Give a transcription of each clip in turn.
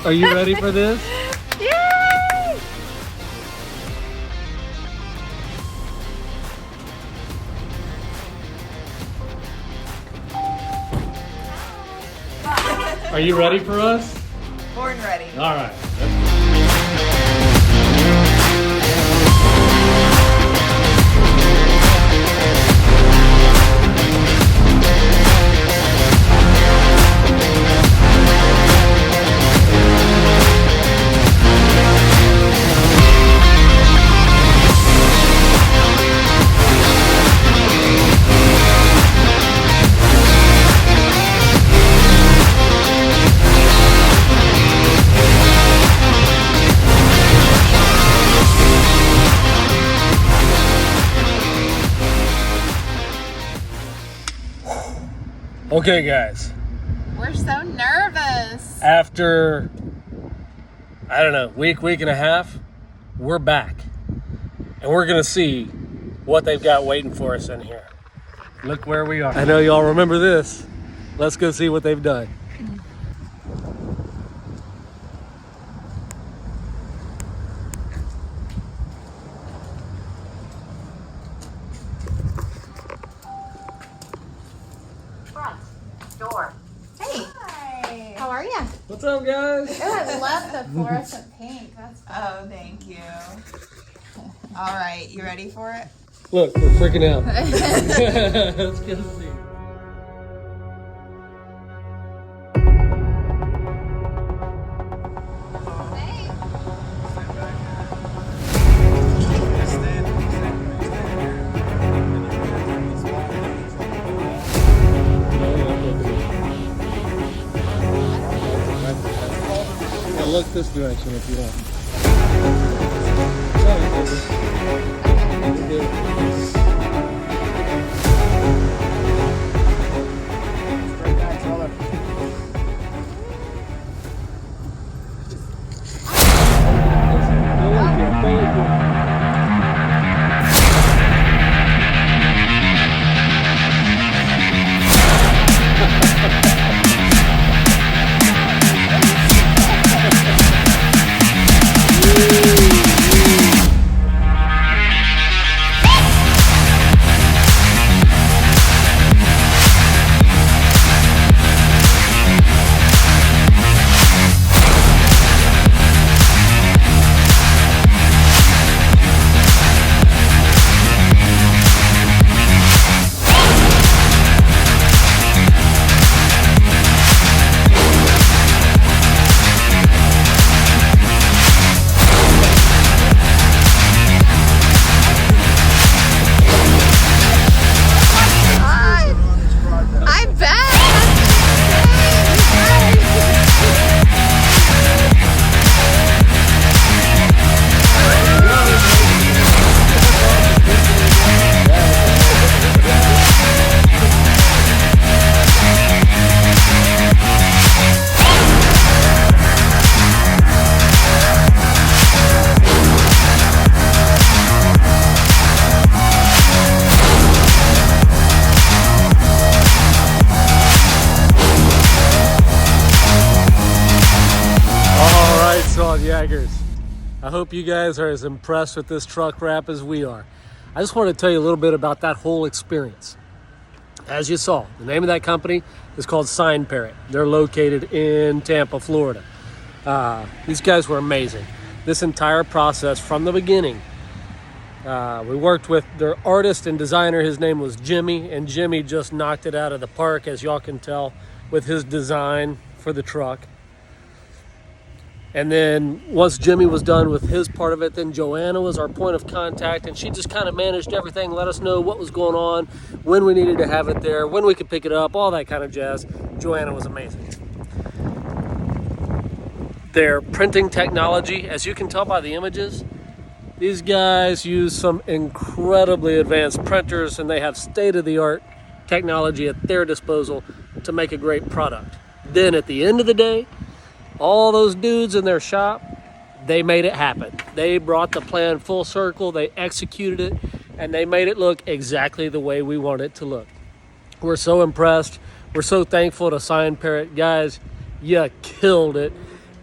Are you ready for this? Yay! Are you ready for us? Born ready. All right. Okay, guys. We're so nervous. After, I don't know, week and a half, we're back. And we're going to see what they've got waiting for us in here. Look where we are. I know y'all remember this. Let's go see what they've done. Door. Hey, Hi. how are you? What's up, guys? Oh, I love the fluorescent pink. That's fun. Oh, thank you. All right, you ready for it? Look, we're freaking out. Let's go see. Look this direction if you want. I bet. SaltYakers, I hope you guys are as impressed with this truck wrap as we are. I just want to tell you a little bit about that whole experience. As you saw, the name of that company is called Parrot. They're located in Tampa, Florida. These guys were amazing. This entire process from the beginning, we worked with their artist and designer. His name was Jimmy, and Jimmy just knocked it out of the park, as y'all can tell, with his design for the truck. And then once Jimmy was done with his part of it, then Joanna was our point of contact, and she just kind of managed everything, let us know what was going on, when we needed to have it there, when we could pick it up, all that kind of jazz. Joanna was amazing. Their printing technology, as you can tell by the images, these guys use some incredibly advanced printers, and they have state-of-the-art technology at their disposal to make a great product. Then at the end of the day, all those dudes in their shop, they made it happen. They brought the plan full circle, they executed it, and they made it look exactly the way we want it to look. We're so impressed. We're so thankful to Parrot. Guys, you killed it.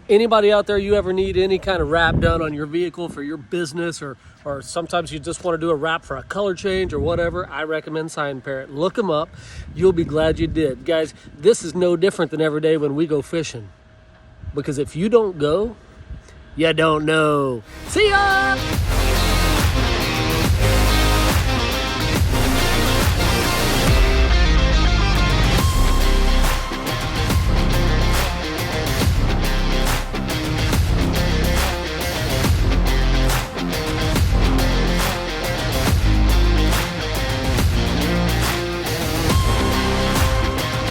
Anybody out there, you ever need any kind of wrap done on your vehicle for your business, or sometimes you just want to do a wrap for a color change or whatever, I recommend Sign Parrot. Look them up. You'll be glad you did. Guys, this is no different than every day when we go fishing. Because if you don't go, you don't know. See ya!